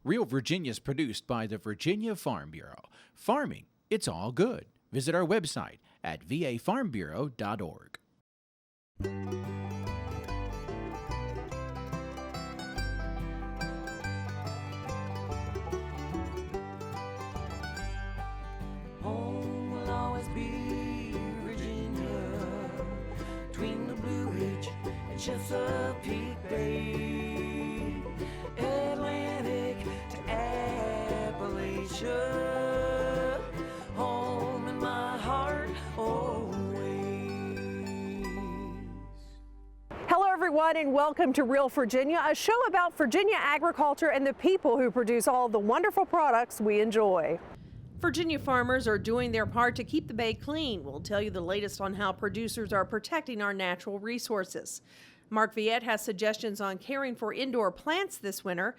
Real Virginia is produced by the Virginia Farm Bureau. Farming, it's all good. Visit our website at vafarmbureau.org. Home will always be Virginia, between the Blue Ridge and Chesapeake Bay, Atlantic to Appalachia, home in my heart always. Hello everyone and welcome to Real Virginia, a show about Virginia agriculture and the people who produce all the wonderful products we enjoy. Virginia farmers are doing their part to keep the bay clean. We'll tell you the latest on how producers are protecting our natural resources. Mark Viette has suggestions on caring for indoor plants this winter.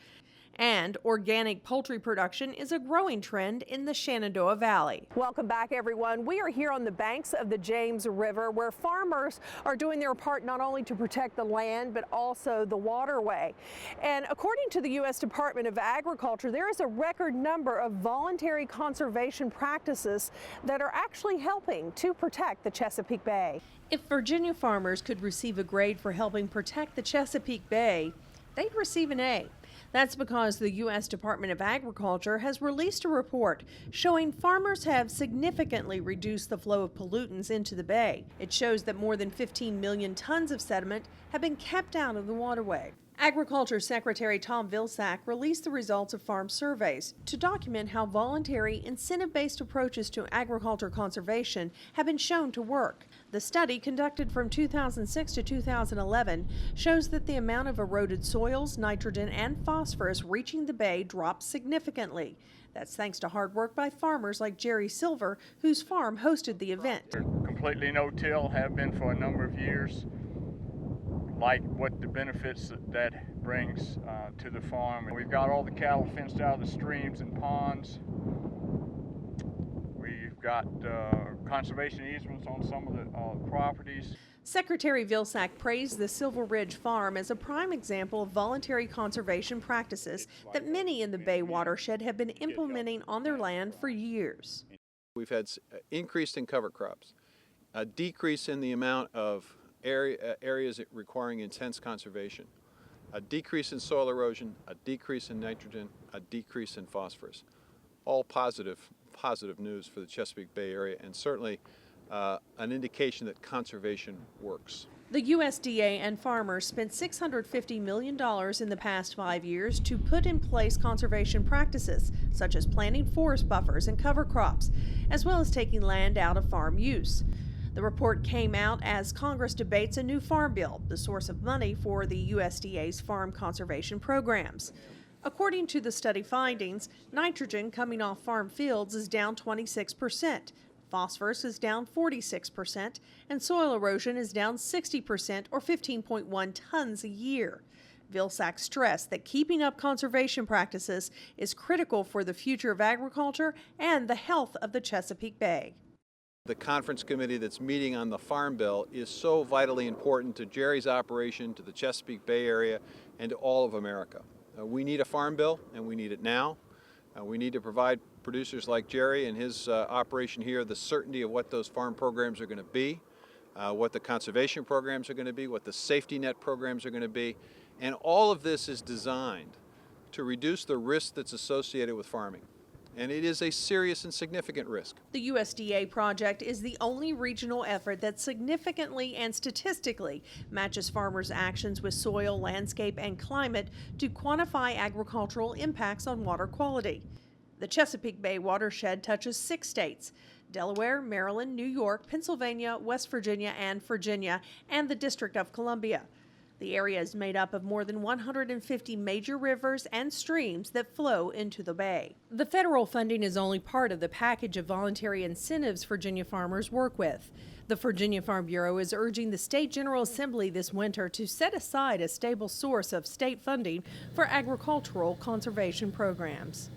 And organic poultry production is a growing trend in the Shenandoah Valley. Welcome back, everyone. We are here on the banks of the James River, where farmers are doing their part not only to protect the land, but also the waterway. And according to the U.S. Department of Agriculture, there is a record number of voluntary conservation practices that are actually helping to protect the Chesapeake Bay. If Virginia farmers could receive a grade for helping protect the Chesapeake Bay, they'd receive an A. That's because the U.S. Department of Agriculture has released a report showing farmers have significantly reduced the flow of pollutants into the bay. It shows that more than 15 million tons of sediment have been kept out of the waterway. Agriculture Secretary Tom Vilsack released the results of farm surveys to document how voluntary, incentive-based approaches to agriculture conservation have been shown to work. The study, conducted from 2006 to 2011, shows that the amount of eroded soils, nitrogen, and phosphorus reaching the bay dropped significantly. That's thanks to hard work by farmers like Jerry Silver, whose farm hosted the event. Completely no-till, have been for a number of years. Like what the benefits that brings to the farm. We've got all the cattle fenced out of the streams and ponds. We've got conservation easements on some of the properties. Secretary Vilsack praised the Silver Ridge Farm as a prime example of voluntary conservation practices that many in the Bay watershed have been implementing on their land for years. We've had increase in cover crops, a decrease in the amount of areas requiring intense conservation, a decrease in soil erosion, a decrease in nitrogen, a decrease in phosphorus. All positive news for the Chesapeake Bay area, and certainly an indication that conservation works. The USDA and farmers spent $650 million in the past 5 years to put in place conservation practices, such as planting forest buffers and cover crops, as well as taking land out of farm use. The report came out as Congress debates a new farm bill, the source of money for the USDA's farm conservation programs. According to the study findings, nitrogen coming off farm fields is down 26%, phosphorus is down 46%, and soil erosion is down 60% or 15.1 tons a year. Vilsack stressed that keeping up conservation practices is critical for the future of agriculture and the health of the Chesapeake Bay. The conference committee that's meeting on the Farm Bill is so vitally important to Jerry's operation, to the Chesapeake Bay area, and to all of America. We need a Farm Bill, and we need it now. We need to provide producers like Jerry and his operation here the certainty of what those farm programs are going to be, what the conservation programs are going to be, what the safety net programs are going to be. And all of this is designed to reduce the risk that's associated with farming. And it is a serious and significant risk. The USDA project is the only regional effort that significantly and statistically matches farmers' actions with soil, landscape, and climate to quantify agricultural impacts on water quality. The Chesapeake Bay watershed touches 6 states: Delaware, Maryland, New York, Pennsylvania, West Virginia, and the District of Columbia. The area is made up of more than 150 major rivers and streams that flow into the bay. The federal funding is only part of the package of voluntary incentives Virginia farmers work with. The Virginia Farm Bureau is urging the State General Assembly this winter to set aside a stable source of state funding for agricultural conservation programs.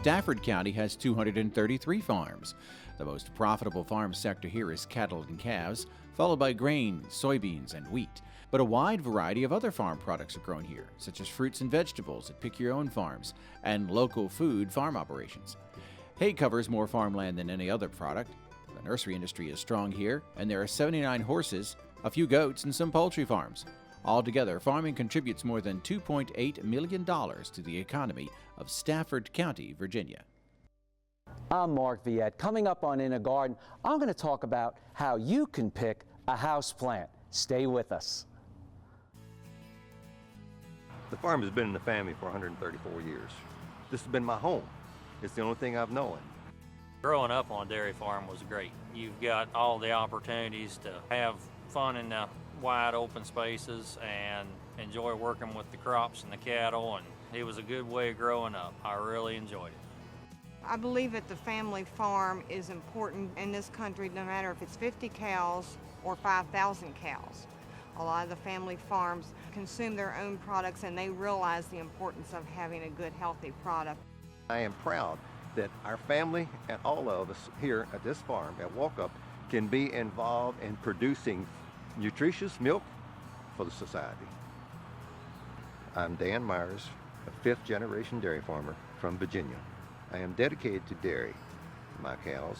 Stafford County has 233 farms. The most profitable farm sector here is cattle and calves, followed by grain, soybeans, and wheat. But a wide variety of other farm products are grown here, such as fruits and vegetables at pick-your-own farms and local food farm operations. Hay covers more farmland than any other product. The nursery industry is strong here, and there are 79 horses, a few goats, and some poultry farms. Altogether, farming contributes more than $2.8 million to the economy of Stafford County, Virginia. I'm Mark Viette. Coming up on In a Garden, I'm going to talk about how you can pick a house plant. Stay with us. The farm has been in the family for 134 years. This has been my home. It's the only thing I've known. Growing up on a dairy farm was great. You've got all the opportunities to have fun in the wide open spaces and enjoy working with the crops and the cattle, and it was a good way of growing up. I really enjoyed it. I believe that the family farm is important in this country, no matter if it's 50 cows or 5,000 cows. A lot of the family farms consume their own products, and they realize the importance of having a good, healthy product. I am proud that our family and all of us here at this farm at Walkup can be involved in producing nutritious milk for the society. I'm Dan Myers, a fifth-generation dairy farmer from Virginia. I am dedicated to dairy, my cows,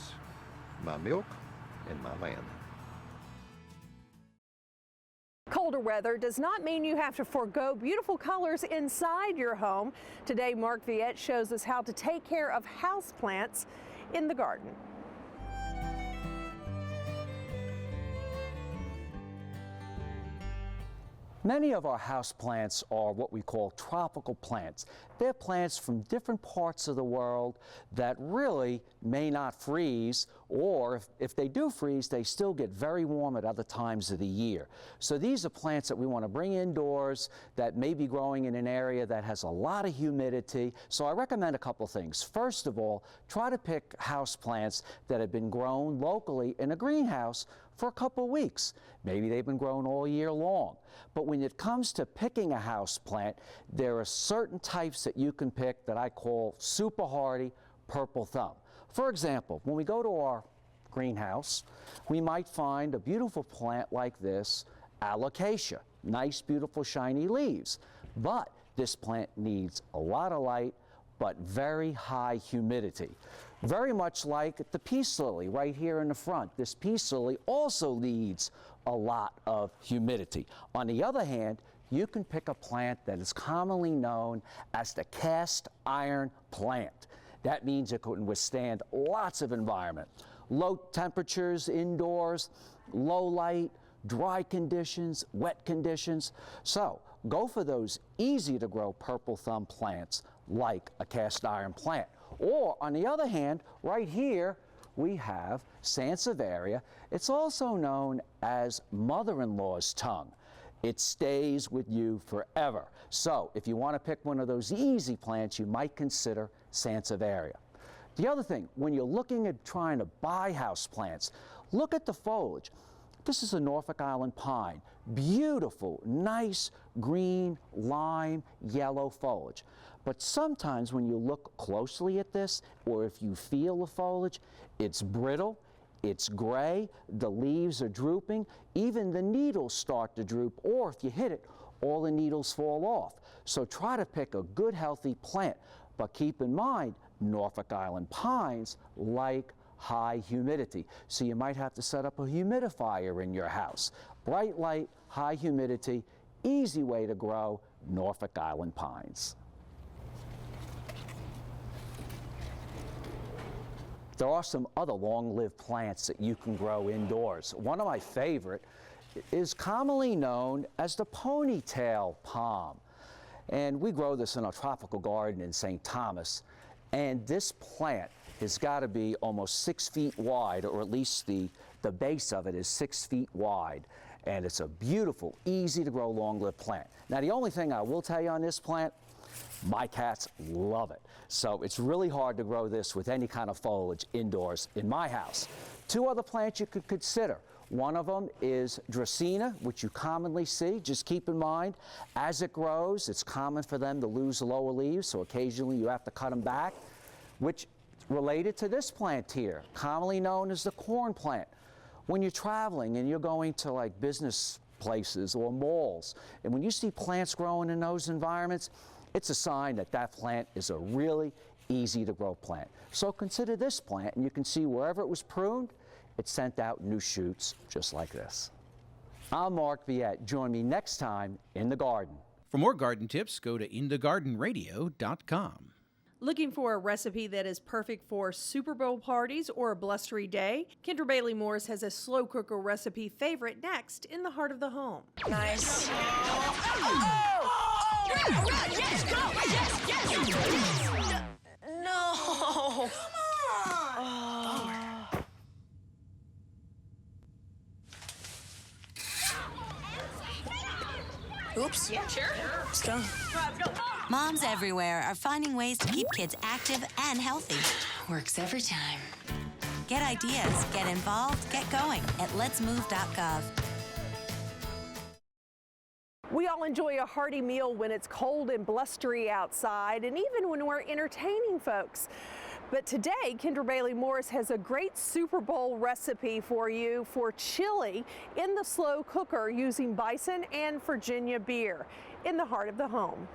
my milk, and my land. Colder weather does not mean you have to forego beautiful colors inside your home. Today, Mark Viette shows us how to take care of houseplants in the garden. Many of our house plants are what we call tropical plants. They're plants from different parts of the world that really may not freeze, or if they do freeze, they still get very warm at other times of the year. So these are plants that we want to bring indoors that may be growing in an area that has a lot of humidity. So I recommend a couple things. First of all, try to pick house plants that have been grown locally in a greenhouse for a couple weeks. Maybe they've been grown all year long. But when it comes to picking a house plant, there are certain types that you can pick that I call super hardy purple thumb. For example, when we go to our greenhouse, we might find a beautiful plant like this, alocasia. Nice, beautiful, shiny leaves. But this plant needs a lot of light, but very high humidity. Very much like the peace lily right here in the front. This peace lily also needs a lot of humidity. On the other hand, you can pick a plant that is commonly known as the cast iron plant. That means it can withstand lots of environment. Low temperatures indoors, low light, dry conditions, wet conditions. So go for those easy to grow purple thumb plants like a cast iron plant. Or on the other hand, right here, we have Sansevieria. It's also known as mother-in-law's tongue. It stays with you forever. So if you want to pick one of those easy plants, you might consider Sansevieria. The other thing, when you're looking at trying to buy house plants, look at the foliage. This is a Norfolk Island pine. Beautiful, nice, green, lime, yellow foliage. But sometimes when you look closely at this, or if you feel the foliage, it's brittle, it's gray, the leaves are drooping, even the needles start to droop, or if you hit it, all the needles fall off. So try to pick a good, healthy plant, but keep in mind, Norfolk Island pines like high humidity. So you might have to set up a humidifier in your house. Bright light, high humidity, easy way to grow Norfolk Island pines. There are some other long-lived plants that you can grow indoors. One of my favorite is commonly known as the ponytail palm. And we grow this in a tropical garden in St. Thomas. And this plant has got to be almost 6 feet wide, or at least the base of it is 6 feet wide. And it's a beautiful, easy to grow, long-lived plant. Now, the only thing I will tell you on this plant, my cats love it. So it's really hard to grow this with any kind of foliage indoors in my house. Two other plants you could consider. One of them is Dracaena, which you commonly see. Just keep in mind, as it grows, it's common for them to lose the lower leaves, so occasionally you have to cut them back, which related to this plant here, commonly known as the corn plant. When you're traveling and you're going to like business places or malls, and when you see plants growing in those environments, it's a sign that that plant is a really easy to grow plant. So consider this plant, and you can see wherever it was pruned, it sent out new shoots just like this. I'm Mark Viette. Join me next time in the garden. For more garden tips, go to inthegardenradio.com. Looking for a recipe that is perfect for Super Bowl parties or a blustery day? Kendra Bailey Morris has a slow cooker recipe favorite next in the heart of the home. Nice. Yes, go! Yes, yes, yes! No! Come on! Oops. Yeah, sure. Let's go. Let's go. Moms everywhere are finding ways to keep kids active and healthy. Works every time. Get ideas, get involved, get going at letsmove.gov. We all enjoy a hearty meal when it's cold and blustery outside, and even when we're entertaining folks. But today, Kendra Bailey Morris has a great Super Bowl recipe for you for chili in the slow cooker using bison and Virginia beer in the heart of the home.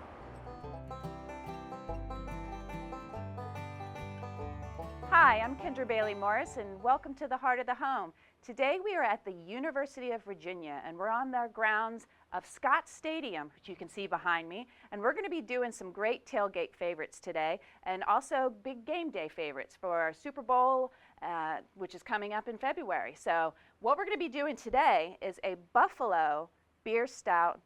Hi, I'm Kendra Bailey Morris, and welcome to the Heart of the Home. Today we are at the University of Virginia, and we're on the grounds of Scott Stadium, which you can see behind me, and we're going to be doing some great tailgate favorites today, and also big game day favorites for our Super Bowl, which is coming up in February. So what we're going to be doing today is a Buffalo beer stout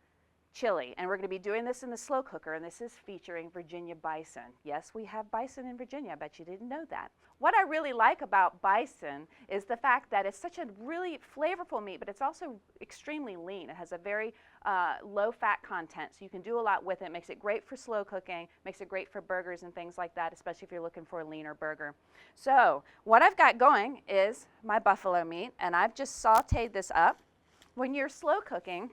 chili, and we're going to be doing this in the slow cooker, and this is featuring Virginia bison. Yes, we have bison in Virginia. I bet you didn't know that. What I really like about bison is the fact that it's such a really flavorful meat, but it's also extremely lean. It has a very low fat content, so you can do a lot with it. It makes it great for slow cooking, makes it great for burgers and things like that, especially if you're looking for a leaner burger. So what I've got going is my buffalo meat, and I've just sauteed this up. When you're slow cooking,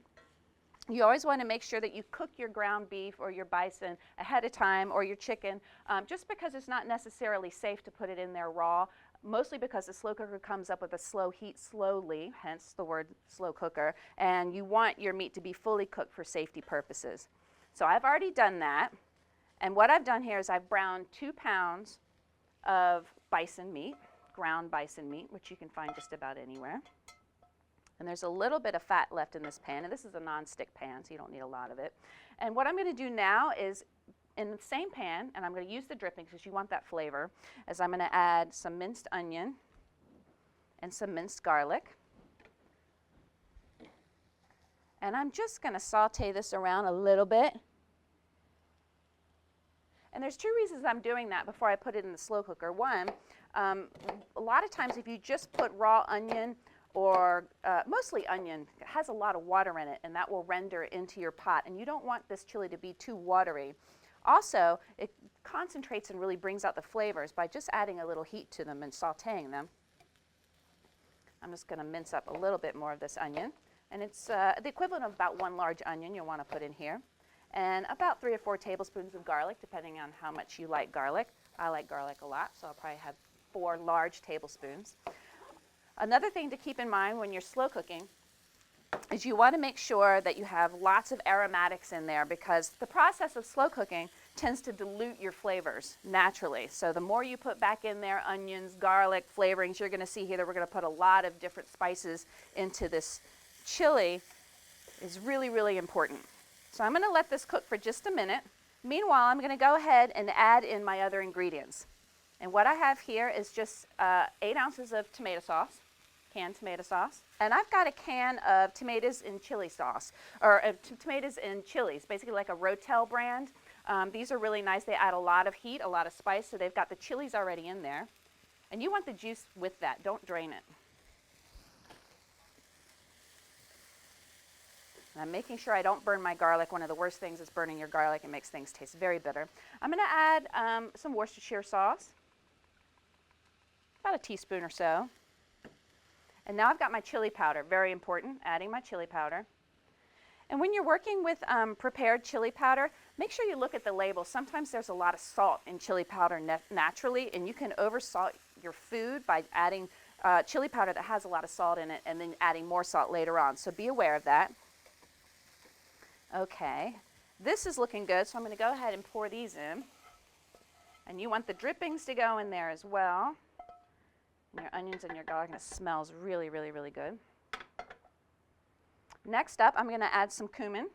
you always want to make sure that you cook your ground beef or your bison ahead of time, or your chicken, just because it's not necessarily safe to put it in there raw, mostly because the slow cooker comes up with a slow heat slowly, hence the word slow cooker, and you want your meat to be fully cooked for safety purposes. So I've already done that, and what I've done here is I've browned 2 pounds of bison meat, ground bison meat, which you can find just about anywhere. And there's a little bit of fat left in this pan, and this is a non-stick pan, so you don't need a lot of it. And what I'm going to do now is, in the same pan, and I'm going to use the drippings because you want that flavor, is I'm going to add some minced onion and some minced garlic. And I'm just going to saute this around a little bit. And there's 2 reasons I'm doing that before I put it in the slow cooker. One, a lot of times if you just put raw onion, or mostly onion, it has a lot of water in it, and that will render into your pot, and you don't want this chili to be too watery. Also, it concentrates and really brings out the flavors by just adding a little heat to them and sauteing them. I'm just going to mince up a little bit more of this onion, and it's the equivalent of about 1 large onion you'll want to put in here, and about 3 or 4 tablespoons of garlic, depending on how much you like garlic. I like garlic a lot, so I'll probably have 4 large tablespoons. Another thing to keep in mind when you're slow cooking is you want to make sure that you have lots of aromatics in there, because the process of slow cooking tends to dilute your flavors naturally. So the more you put back in there, onions, garlic, flavorings, you're going to see here that we're going to put a lot of different spices into this chili, is really, really important. So I'm going to let this cook for just a minute. Meanwhile, I'm going to go ahead and add in my other ingredients. And what I have here is just 8 ounces of tomato sauce, canned tomato sauce. And I've got a can of tomatoes in chili sauce, or tomatoes in chilies, basically like a Rotel brand. These are really nice. They add a lot of heat, a lot of spice, so they've got the chilies already in there. And you want the juice with that. Don't drain it. And I'm making sure I don't burn my garlic. One of the worst things is burning your garlic. It makes things taste very bitter. I'm going to add some Worcestershire sauce, about a teaspoon or so. And now I've got my chili powder, very important, adding my chili powder. And when you're working with prepared chili powder, make sure you look at the label. Sometimes there's a lot of salt in chili powder naturally, and you can oversalt your food by adding chili powder that has a lot of salt in it and then adding more salt later on. So be aware of that. Okay, this is looking good, so I'm going to go ahead and pour these in. And you want the drippings to go in there as well. And your onions and your garlic, and it smells really, really, really good. Next up, I'm going to add some cumin.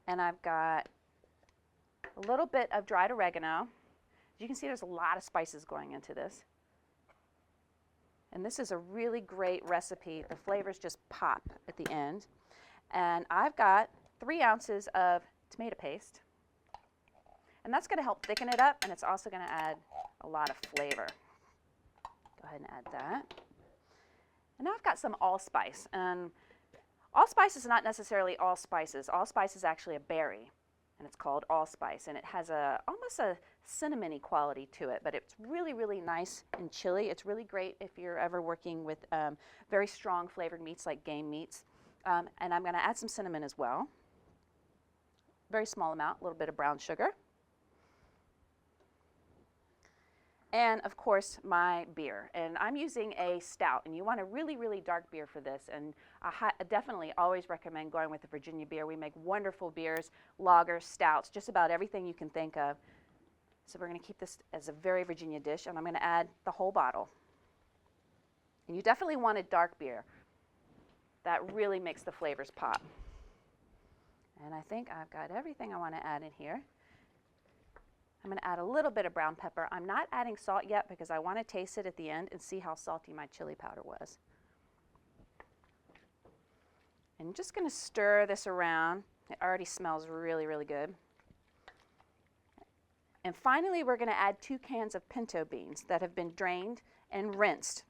And I've got a little bit of dried oregano. As you can see, there's a lot of spices going into this. And this is a really great recipe. The flavors just pop at the end. And I've got 3 ounces of tomato paste. And that's going to help thicken it up, and it's also going to add a lot of flavor. Go ahead and add that. And now I've got some allspice. And allspice is not necessarily allspices. Allspice is actually a berry, and it's called allspice. And it has almost a cinnamony quality to it, but it's really, really nice in chili. It's really great if you're ever working with very strong flavored meats like game meats. And I'm going to add some cinnamon as well. Very small amount, a little bit of brown sugar. And of course, my beer. And I'm using a stout, and you want a really, really dark beer for this. And I definitely always recommend going with the Virginia beer. We make wonderful beers, lagers, stouts, just about everything you can think of. So we're going to keep this as a very Virginia dish, and I'm going to add the whole bottle. And you definitely want a dark beer. That really makes the flavors pop. And I think I've got everything I want to add in here. I'm going to add a little bit of brown pepper. I'm not adding salt yet because I want to taste it at the end and see how salty my chili powder was. And I'm just going to stir this around. It already smells really, really good. And finally, we're going to add 2 cans of pinto beans that have been drained and rinsed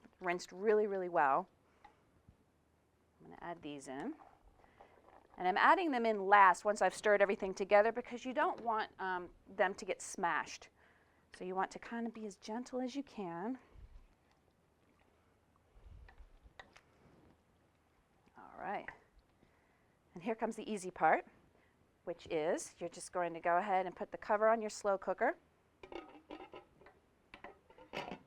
really, really well. I'm going to add these in. And I'm adding them in last once I've stirred everything together because you don't want them to get smashed. So you want to kind of be as gentle as you can. All right. And here comes the easy part, which is you're just going to go ahead and put the cover on your slow cooker.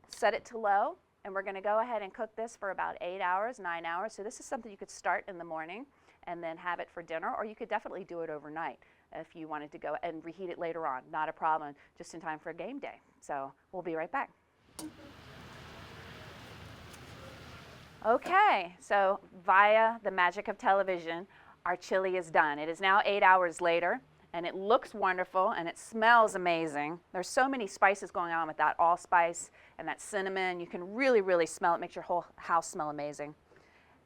Set it to low, and we're going to go ahead and cook this for about 8 hours, 9 hours. So this is something you could start in the morning and then have it for dinner, or you could definitely do it overnight if you wanted to go and reheat it later on. Not a problem, just in time for a game day. So we'll be right back. Okay, so via the magic of television, our chili is done. It is now 8 hours later, and it looks wonderful, and it smells amazing. There's so many spices going on with that allspice and that cinnamon. You can really, really smell it. Makes your whole house smell amazing.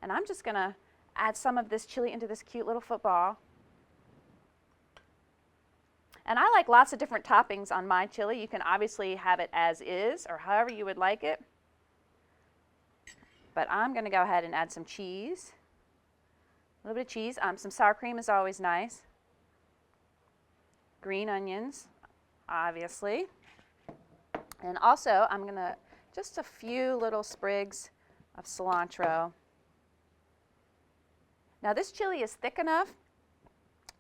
And I'm just going to add some of this chili into this cute little football. And I like lots of different toppings on my chili. You can obviously have it as is or however you would like it. But I'm going to go ahead and add some cheese. A little bit of cheese. Some sour cream is always nice. Green onions, obviously. And also, I'm going to just a few little sprigs of cilantro. Now this chili is thick enough,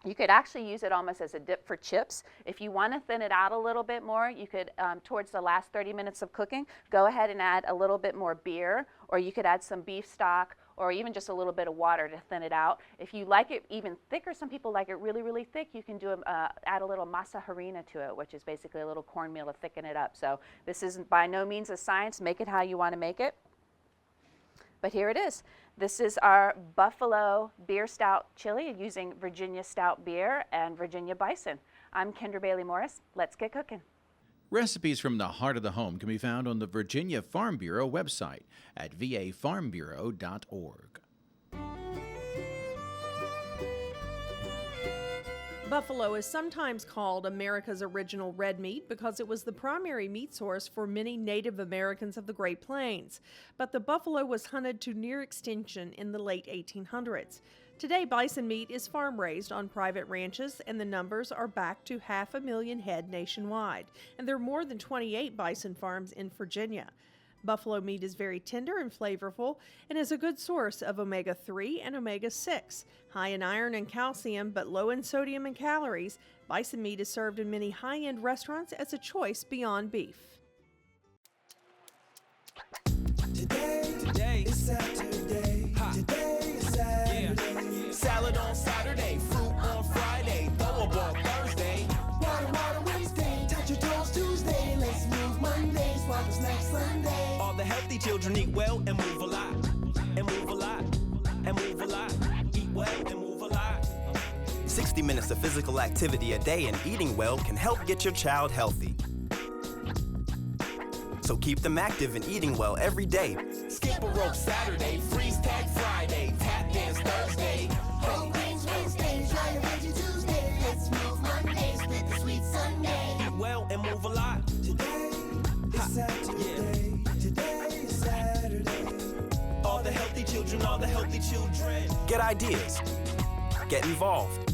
you could actually use it almost as a dip for chips. If you want to thin it out a little bit more, you could, towards the last 30 minutes of cooking, go ahead and add a little bit more beer, or you could add some beef stock, or even just a little bit of water to thin it out. If you like it even thicker, some people like it really, really thick, you can do add a little masa harina to it, which is basically a little cornmeal to thicken it up. So this isn't by no means a science. Make it how you want to make it. But here it is. This is our Buffalo Beer Stout Chili using Virginia Stout beer and Virginia Bison. I'm Kendra Bailey Morris. Let's get cooking. Recipes from the heart of the home can be found on the Virginia Farm Bureau website at vafarmbureau.org. Buffalo is sometimes called America's original red meat because it was the primary meat source for many Native Americans of the Great Plains. But the buffalo was hunted to near extinction in the late 1800s. Today, bison meat is farm-raised on private ranches, and the numbers are back to 500,000 head nationwide. And there are more than 28 bison farms in Virginia. Buffalo meat is very tender and flavorful and is a good source of omega-3 and omega-6. High in iron and calcium, but low in sodium and calories, bison meat is served in many high-end restaurants as a choice beyond beef. Today is Saturday. Today is Saturday. Salad on Saturday, fruit on Friday, throw a ball Thursday. Water Wednesday, touch your toes Tuesday. Let's move Monday, swap snacks Sunday. All the healthy children eat well and move a lot. And move a lot. And move a lot. Eat well and move a lot. 60 minutes of physical activity a day and eating well can help get your child healthy. So keep them active and eating well every day. Skip a rope Saturday, freeze tag Friday, tap dance Thursday. Whole grains Wednesday, try a veggie Tuesday. Let's move Monday, split the sweet Sunday. Eat well and move a lot. Today is Saturday. Yeah. Today is Saturday. All the healthy children, all the healthy children. Get ideas. Get involved.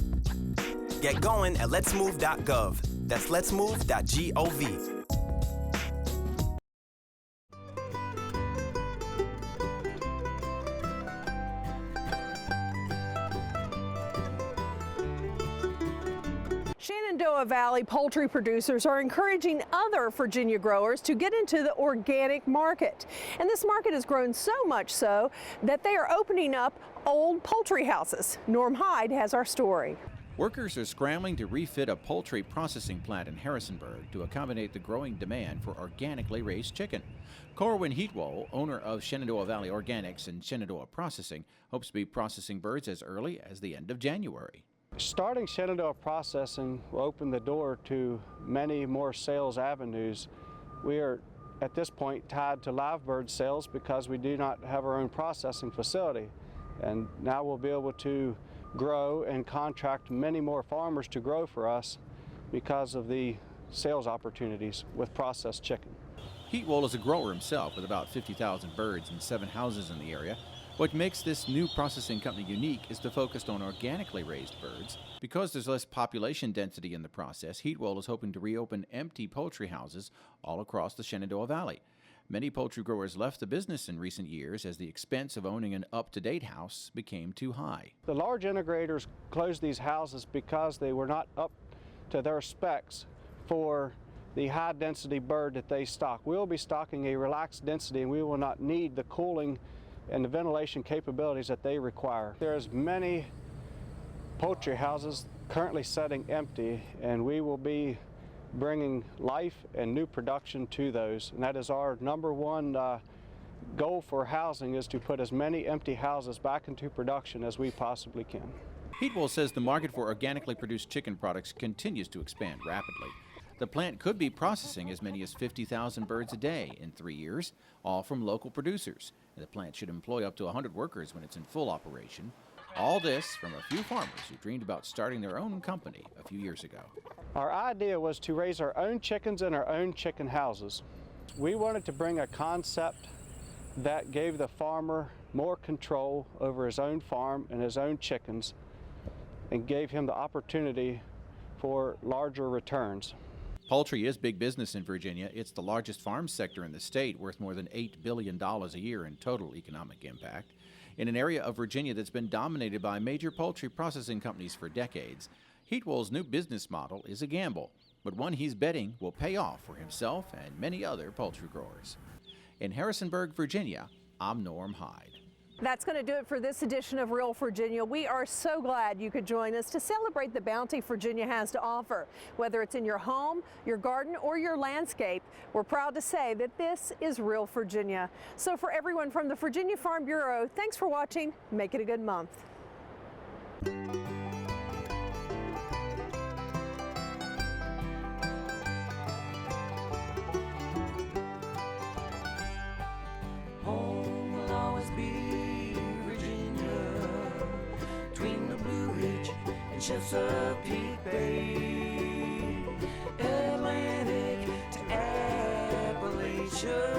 Get going at letsmove.gov. That's letsmove.gov. Shenandoah Valley poultry producers are encouraging other Virginia growers to get into the organic market. And this market has grown so much so that they are opening up old poultry houses. Norm Hyde has our story. Workers are scrambling to refit a poultry processing plant in Harrisonburg to accommodate the growing demand for organically raised chicken. Corwin Heatwole, owner of Shenandoah Valley Organics and Shenandoah Processing, hopes to be processing birds as early as the end of January. Starting Shenandoah Processing will open the door to many more sales avenues. We are at this point tied to live bird sales because we do not have our own processing facility. And now we'll be able to grow and contract many more farmers to grow for us because of the sales opportunities with processed chicken. Heatwole is a grower himself with about 50,000 birds and 7 houses in the area. What makes this new processing company unique is the focus on organically raised birds. Because there's less population density in the process, Heatwole is hoping to reopen empty poultry houses all across the Shenandoah Valley. Many poultry growers left the business in recent years as the expense of owning an up-to-date house became too high. The large integrators closed these houses because they were not up to their specs for the high-density bird that they stock. We'll be stocking a relaxed density, and we will not need the cooling and the ventilation capabilities that they require. There's many poultry houses currently sitting empty, and we will be bringing life and new production to those. And that is our number one goal for housing, is to put as many empty houses back into production as we possibly can. Heatwole says the market for organically produced chicken products continues to expand rapidly. The plant could be processing as many as 50,000 birds a day in 3 years, all from local producers. The plant should employ up to 100 workers when it's in full operation. All this from a few farmers who dreamed about starting their own company a few years ago. Our idea was to raise our own chickens in our own chicken houses. We wanted to bring a concept that gave the farmer more control over his own farm and his own chickens, and gave him the opportunity for larger returns. Poultry is big business in Virginia. It's the largest farm sector in the state, worth more than $8 billion a year in total economic impact. In an area of Virginia that's been dominated by major poultry processing companies for decades, Heatwole's new business model is a gamble, but one he's betting will pay off for himself and many other poultry growers. In Harrisonburg, Virginia, I'm Norm Hyde. That's going to do it for this edition of Real Virginia. We are so glad you could join us to celebrate the bounty Virginia has to offer. Whether it's in your home, your garden, or your landscape, we're proud to say that this is Real Virginia. So for everyone from the Virginia Farm Bureau, thanks for watching. Make it a good month. Home will always be Chesapeake Bay, Atlantic to Appalachia.